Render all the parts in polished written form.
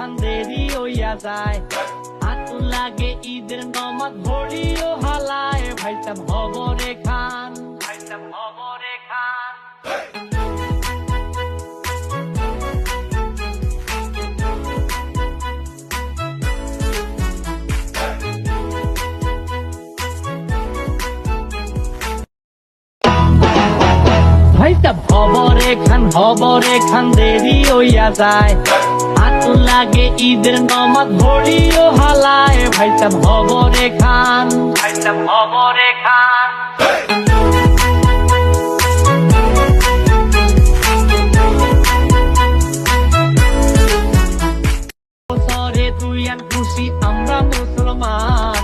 খান দেরি হইয়া যায়, হাতু লাগে ঈদের নমাজ ভরিও হালায়, ভাইসাব হবরে খান, ভাইসাব হবরে খান। ভাইসাব হবরে খান দেরি হইয়া যায়, হাতু লাগে ঈদের নমাজ ভরিও হালায়, ভাইসাব হবরে খান, ভাইসাব হবরে খান। বছরে তুই আর খুশি আমরা মুসলমান,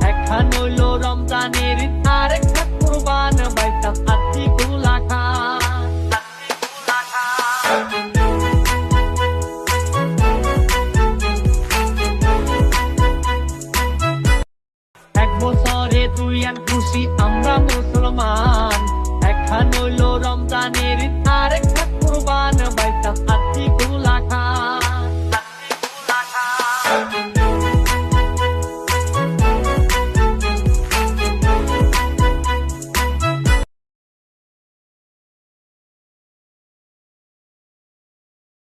একখান হইল রমজানের ঈদ আর একটা কুরবান, ভাইসাব আত্মি গুলা খান, আত্মি গুলা খান। এক বছরে তুই আর খুশি আমরা মুসলমান,